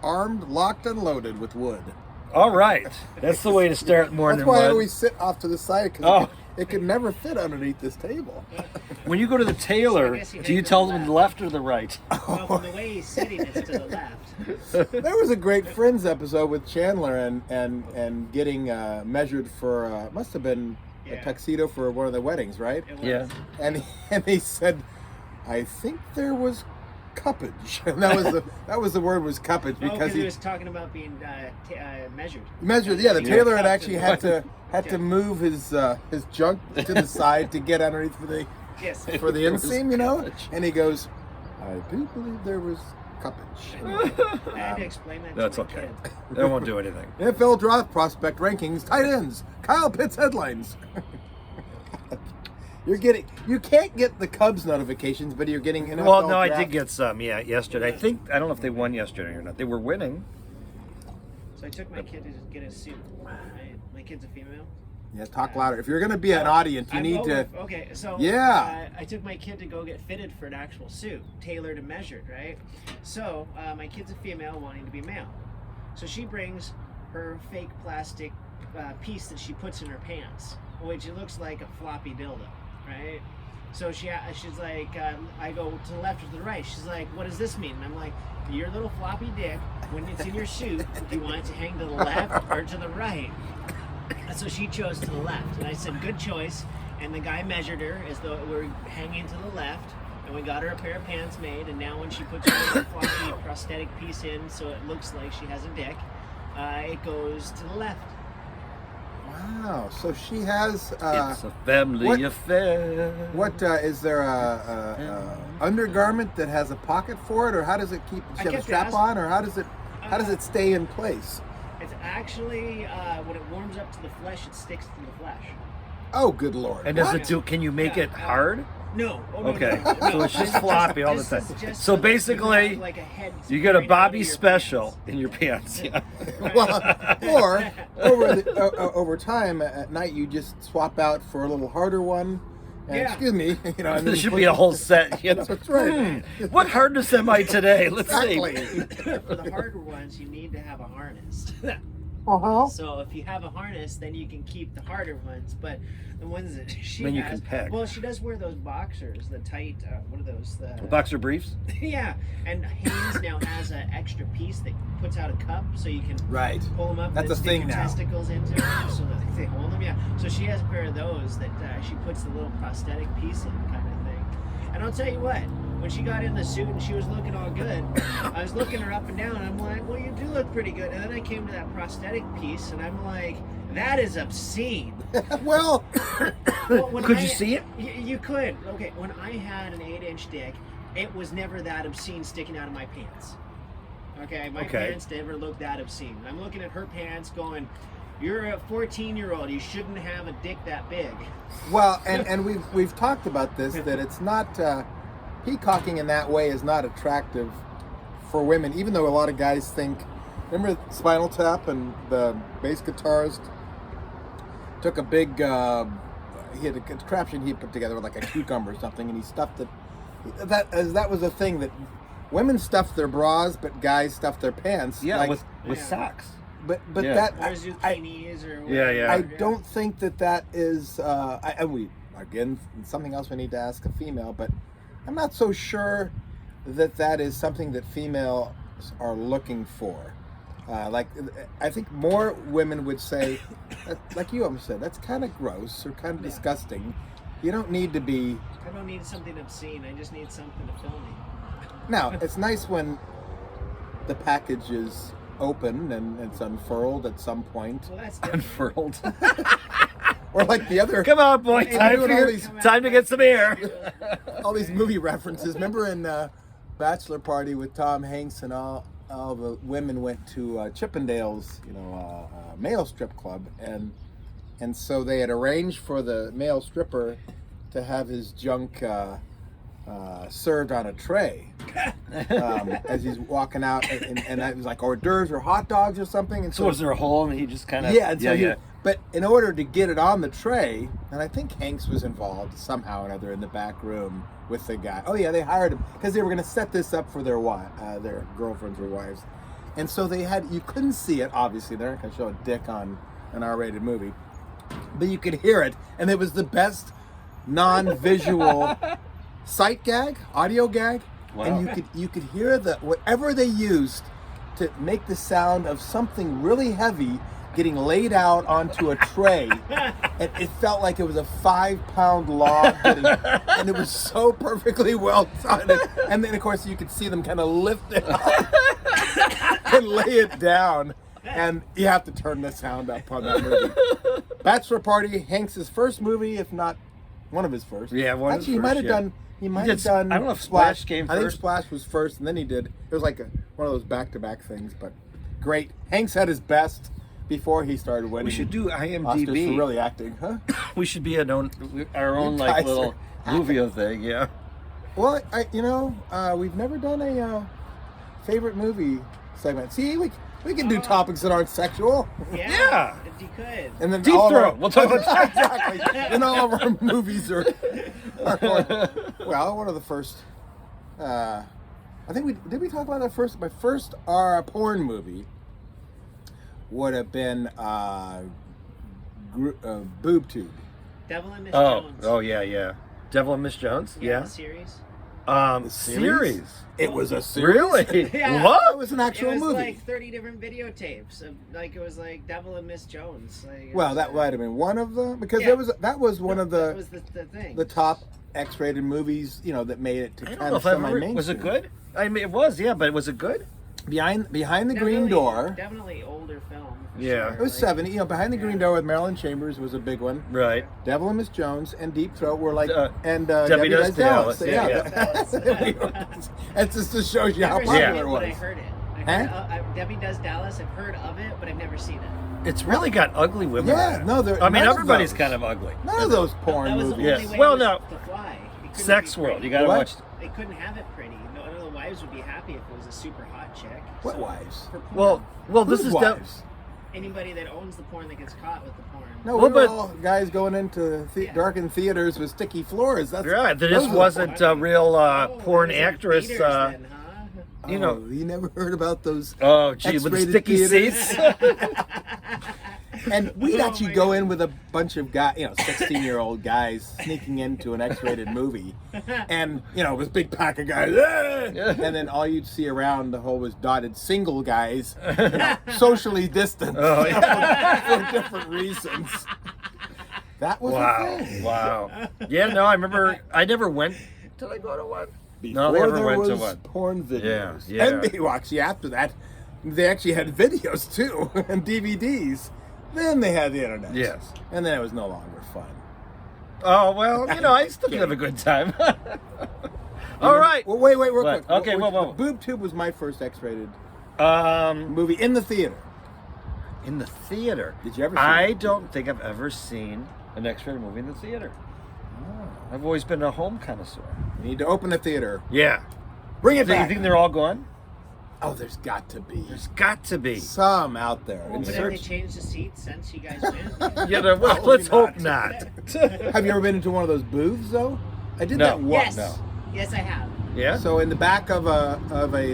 armed, locked, and loaded with wood. All right. That's the way to start more That's than why I one. always sit off to the side because Oh. it could never fit underneath this table. When you go to the tailor, guess you do you hate tell the them the left or the right? Well, from the way he's sitting, it's to the left. There was a great Friends episode with Chandler and getting measured for must have been a Yeah. tuxedo for one of the weddings, right? It was. Yeah. And he said, "I think there was cuppage," and that was the word was cuppage Oh, because he was talking about being measured. measured. Yeah, the tailor had Yeah. actually had to move his junk to the side to get underneath for the Yes. inseam, you know. cuppage. And he goes, "I do believe there was cuppage." I had to explain that That's to my okay. kid. They won't do anything. NFL draft prospect rankings, tight ends, Kyle Pitts headlines. You can't get the Cubs notifications, but you're getting NFL Well, no, I draft. did get some, yesterday. I don't know if they won yesterday or not. They were winning. So I took my kid to get a suit. My kid's a female. Yeah, talk louder. If you're going to be an audience, you I'm need to. Okay, so Yeah. I took my kid to go get fitted for an actual suit, tailored and measured, right? So my kid's a female wanting to be male. So she brings her fake plastic piece that she puts in her pants, which it looks like a floppy dildo, right? So she's like, I go to the left or to the right. She's like, what does this mean? And I'm like, your little floppy dick, when it's in your suit, do you want it to hang to the left or to the right? And so she chose to the left, and I said, good choice. And the guy measured her as though it were hanging to the left, and we got her a pair of pants made. And now when she puts her little floppy prosthetic piece in, so it looks like she has a dick, it goes to the left. Wow. So she has. It's a family what- affair. What is there a undergarment that has a pocket for it, or how does it keep? Does she have a kept strap asking- on, or how does it stay in place? It's actually, when it warms up to the flesh, it sticks to the flesh. Oh, good lord! And does What? it do? Can you make Yeah, it hard? No. Oh, no, Okay, no, no. so it's just This- floppy all the this time. is just So that you basically, have, like a head You get a spraying out of Bobby your special pants. in your pants. Yeah. Well, or over time at night you just swap out for a little harder one. And, Yeah. Excuse me, and There then should put- be a whole set. You know? That's right. What hardness am I today? Let's Exactly. see. For the harder ones, you need to have a harness. Uh-huh. So if you have a harness, then you can keep the harder ones. But the ones that she Then you has, can peg. well, she does wear those boxers, the tight. What are those? The Boxer briefs. yeah. And Hanes now has an extra piece that puts out a cup, so you can Right. pull them up. That's and a stick thing your now. Testicles into them, so that they hold them. Yeah. So she has a pair of those that she puts the little prosthetic piece in, kind of thing. And I'll tell you what. When she got in the suit and she was looking all good, I was looking her up and down, and I'm like, well, you do look pretty good. And then I came to that prosthetic piece, and I'm like, that is obscene. Well, Well, when Could you see it? You could. Okay, when I had an 8-inch dick, it was never that obscene sticking out of my pants. Okay, my Okay. pants never looked that obscene. I'm looking at her pants going, you're a 14-year-old, you shouldn't have a dick that big. well, and we've talked about this that it's not peacocking in that way is not attractive for women, even though a lot of guys think. Remember Spinal Tap and the bass guitarist took a big. He had a contraption he put together with like a cucumber or something, and he stuffed it. That was a thing that women stuffed their bras, but guys stuffed their pants. Yeah, like, with Yeah. socks. but Yeah. that Or zucchinis or Yeah, whatever. yeah. I don't think that is. And we again something else we need to ask a female, but I'm not so sure that is something that females are looking for. I think more women would say, like you almost said, that's kind of gross or kind of Yeah. disgusting. You don't need to be. I don't need something obscene, I just need something to fill me. Now, it's nice when the package is open and it's unfurled at some point, Well, that's different. Unfurled. or like the other. Come on, boy. Hey, Time, doing all these- time to get some air. all these movie references. Remember in Bachelor Party with Tom Hanks and all the women went to Chippendales, male strip club, and so they had arranged for the male stripper to have his junk served on a tray as he's walking out, and it was like hors d'oeuvres or hot dogs or something. And So was there a hole and he just kind of... yeah, and so but in order to get it on the tray, and I think Hanks was involved somehow or another in the back room with the guy. Oh yeah, they hired him because they were going to set this up for their girlfriends or wives. And so you couldn't see it, obviously. They're not going to show a dick on an R-rated movie. But you could hear it, and it was the best non-visual sight gag, audio gag. Wow. And you could hear whatever they used to make the sound of something really heavy getting laid out onto a tray. And it felt like it was a 5-pound log and it was so perfectly well done. And then of course you could see them kind of lift it up and lay it down. And you have to turn the sound up on that movie. Bachelor Party, Hanks' first movie, if not one of his first. Yeah, one of his Actually, he first, might have yeah. done. He might have done. I don't know if Splash came I think first. Splash was first, and then he did. It was like one of those back-to-back things, but great. Hanks had his best before he started winning. We should do Oscars for IMDb. really acting, huh? We should be our own You like guys little are- movie thing. Yeah. Well, we've never done a favorite movie segment. See, we can do topics that aren't sexual. Yeah. If you could. And then Deep all of Throat. our, We'll talk about exactly. And all of our movies are well, one of the first. I think we talk about that first. My first porn movie would have been Boob Tube. Devil and Miss Oh, Jones. oh yeah. Devil and Miss Jones. Yeah. The series. The Series. It was a series. Really? Yeah. It What? was an actual It was movie. like 30 different videotapes. It was like Devil and Miss Jones. Like, Well, that might have been one of them because Yeah. that was one of That the was the thing. top X-rated movies, that made it to I don't kind know of if I ever. semi-mainstream. Was it good? I mean, it was. Yeah, but was it good? Behind the Green Definitely- Door. Definitely older film. for Yeah. sure. It was Like, 70. Behind the Green Door with Marilyn Chambers was a big one. Right. Devil and Miss Jones and Deep Throat were like, and Debbie Does Dallas. Yeah. Yeah. It just shows you how Never popular seen it it, but was. I heard it. Debbie Does Dallas. I've heard of it, but I've never seen it. It's really got ugly women. Yeah, in it. no, there- I mean, none of everybody's those. kind of ugly. None of those porn That was movies. the Yeah. only way Well, it was no. to fly. It couldn't Sex be World. pretty. You gotta What? watch. They couldn't have it pretty. No, none of the wives would be happy if it was a super hot chick. What So, wives? for porn, Well, this Whose is wives? anybody that owns the porn that gets caught with the porn. No, Well, we were but- all guys going into Yeah. darkened theaters with sticky floors. That's right. This those were the wasn't a real Oh, porn those are actress. theaters then, huh? You know. you never heard about those. Oh, gee, with the X-rated sticky theaters? seats. And we'd Oh actually my go God. in with a bunch of guys, 16-year-old guys sneaking into an X-rated movie. And, it was a big pack of guys. "Ah!" And then all you'd see around the whole was dotted single guys, socially distanced Oh, for different reasons. That was a Wow. thing. Wow. Yeah, no, I remember. I never went. Did I go to one? No, they Before never there went was to one. porn videos. Yeah. And actually after that, they actually had videos too and DVDs. Then they had the internet. Yes. And then it was no longer fun. Oh well, I still can have a good time. All right. Well, wait, real What? quick. Okay, whoa. Boob Tube was my first X-rated Um, movie in the theater. in the theater. Did you ever see I it? don't think I've ever seen an X-rated movie in the theater. I've always been a home connoisseur. You need to open the theater. Yeah. Bring it Do you back. think they're all gone? Oh, there's got to be There's got to be. some out there. Well, In but have they search. changed the seats since you guys went? Yeah, well, Probably let's hope not. not. Have you ever been into one of those booths though? I did No. that once. yes. No. Yes, I have. Yeah. So in the back of a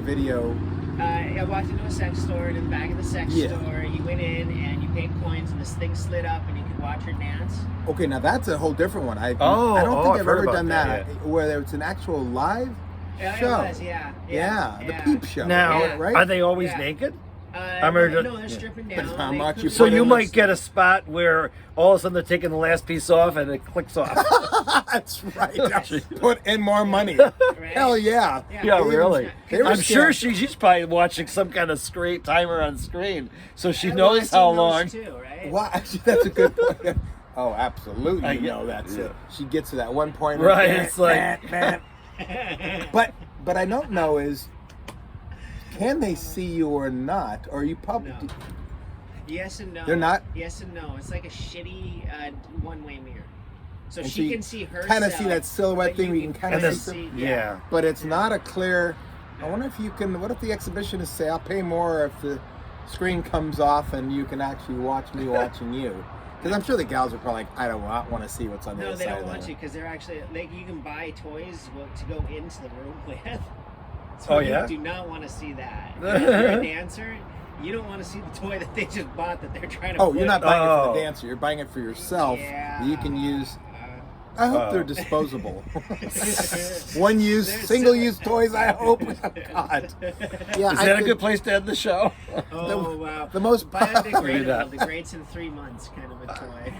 video. I walked into a sex store, and in the back of the sex Yeah. store, you went in and you paid coins, and this thing slid up, and you could watch her dance. Okay, now that's a whole different one. I don't I've think I've heard ever about done that, that. Where it's an actual live Yeah, show. it was, yeah. Yeah, the yeah. peep show. Now, Yeah. right? are they always Yeah. naked? No, heard no, that- they're stripping down. Depends how They much could- you So put you in might the- get a spot where all of a sudden they're taking the last piece off and it clicks off. That's right. Put in more money. Right? Hell yeah. Yeah, really. They were I'm sure scared. she's probably watching some kind of screen timer on screen, so she Well, knows I've seen how those long. Too, right? Well, actually, that's a good point. Oh, absolutely. You yeah, know that's yeah. it. She gets to that one point. Right, it's like- But I don't know is, can they see you or not? Or you probably. No. Yes and no. They're not? Yes and no. It's like a shitty one-way mirror. So And she so can see herself. kinda see that silhouette but thing where you can kinda And see then, yeah. But it's not a clear. I wonder if you can. What if the exhibitionists say, "I'll pay more if the screen comes off and you can actually watch me watching you"? Because I'm sure the gals are probably like, "I don't want to see what's on the No, other they side don't of want that." to because they're actually like you can buy toys to go into the room with. So Oh, yeah? you do not want to see that. If you're a dancer, you don't want to see the toy that they just bought that they're trying to Oh, put. you're not buying it for Oh. the dancer. You're buying it for yourself. Yeah. That you can use. I hope they're Oh. disposable. One-use, They're single-use toys. I hope. Oh, God. Yeah, Is I that a could- good place to end the show? Oh, wow. the most- Biodegradable, degrades in 3 months kind of a toy.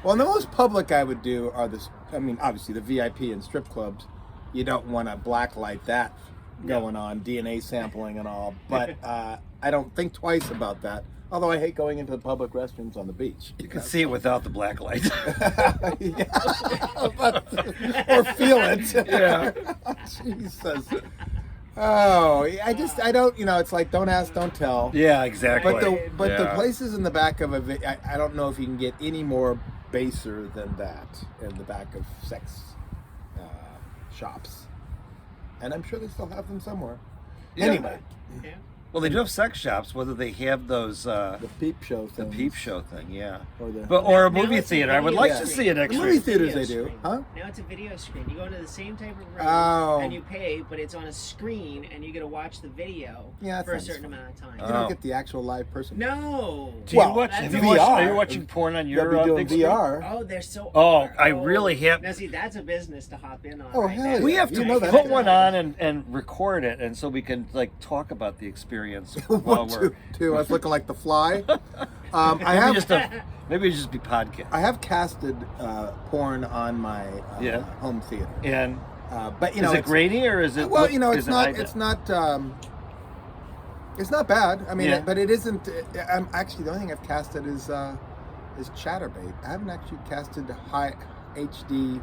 Well, the most public I would do are this. I mean, obviously the VIP and strip clubs. You don't want to blacklight that going on, DNA sampling and all. But I don't think twice about that. Although I hate going into the public restrooms on the beach. You can see it without the black light. Or feel it. Yeah. Jesus. Oh, I don't. It's like don't ask, don't tell. Yeah, exactly. But the Yeah. places in the back of I don't know if you can get any more baser than that in the back of sex shops, and I'm sure they still have them somewhere. Yeah. Anyway, Yeah. Well, they do have sex shops. Whether they have those, the peep show the thing. peep show thing, yeah. Or the Or a Now movie it's a theater. I would video like screen. to see an The extra. movie theaters Video they do, screen. huh? Now it's a video screen. You go into the same type of room Oh. and you pay, but it's on a screen and you get to watch the video Yeah, that for a sounds certain fun. amount of time. You Oh. don't get the actual live person. No. Do you Well, watch? that's Have you VR. watched? Are you watching porn on You'll your be doing big screen? VR. Oh, they're so. Oh, I really have- Now see, that's a business to hop in on. Oh, right hell there. We yeah. have to You know that. put one on and record it, and so we can like talk about the experience while we're. To us looking like the Fly. I Maybe have maybe it just be podcast. I have casted porn on my Yeah. home theater, And but is it it's- grainy or is it? Well, what- it's is it not. high def? It's not bad. I mean, Yeah. but it isn't. I'm actually the only thing I've casted is Chatterbait. I haven't actually casted high HD,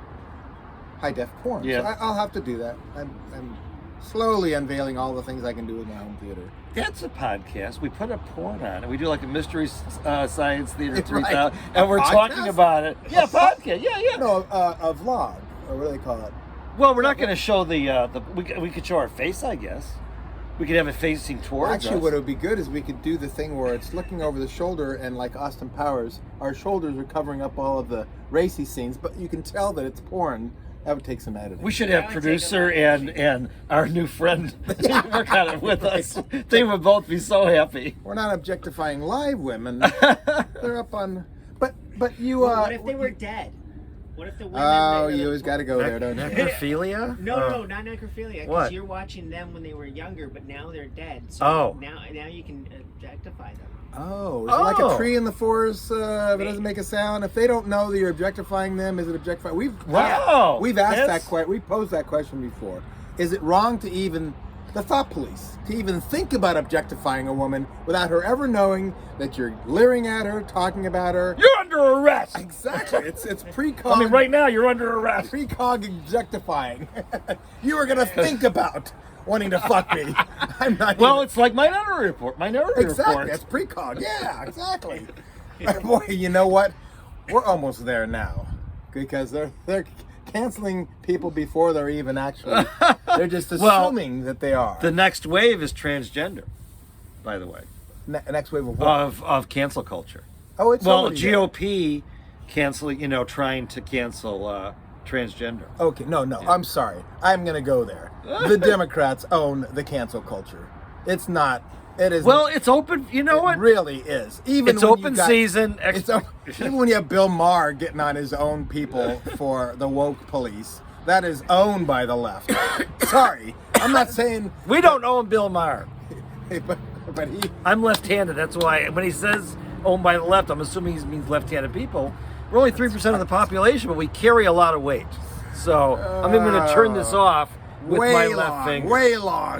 high def porn. Yeah. So I'll have to do that. I'm slowly unveiling all the things I can do with my home theater. That's a podcast. We put a porn on it. We do like a mystery science theater Right. 3000, A and we're talking podcast? about it. Yeah, podcast. Yeah, yeah. No, a vlog, or what do they call it? Well, we're not going to show the we could show our face, I guess. We could have it facing towards Actually, us. what would be good is we could do the thing where it's looking over the shoulder, and like Austin Powers, our shoulders are covering up all of the racy scenes, but you can tell that it's porn. That would take some editing. We should That have would producer take a lot of and our new friend work on it with us. They would both be so happy. We're not objectifying live women. They're up on. But you. Well, what if they were dead? What if the women? Oh, that- you always got to go there, don't you? Necrophilia? No, not necrophilia. What? Because you're watching them when they were younger, but now they're dead. So Oh. now you can objectify them. Oh, is it like a Oh. tree in the forest? If it doesn't make a sound. If they don't know that you're objectifying them, is it objectifying? Wow. We've asked That's- that question. We posed that question before. Is it wrong to even the thought police to even think about objectifying a woman without her ever knowing that you're leering at her, talking about her? You're under arrest. Exactly. It's precog. I mean, right now you're under arrest. Precog objectifying. You were gonna think about wanting to fuck me. I'm not. Well, even- it's like Minority Report. Minority exactly. Report. That's precog. Yeah, exactly. Boy, you know what? We're almost there now because they're canceling people before they're even actually. They're just Well, assuming that they are. The next wave is transgender, by the way, Next wave of what? of cancel culture. Oh, it's Well, already there. GOP canceling, trying to cancel transgender. Okay, no, I'm sorry. I'm gonna go there. The Democrats own the cancel culture. It's not. It is. Well, it's open. You know it what? really is. Even It's when you open got- season. Even when you have Bill Maher getting on his own people for the woke police, that is owned by the left. Sorry, I'm not saying. We don't own Bill Maher. But he. I'm left-handed. That's why when he says owned by the left, I'm assuming he means left-handed people. We're only 3% of the population, but we carry a lot of weight. So I'm even going to turn this off with way my long, left finger. way long.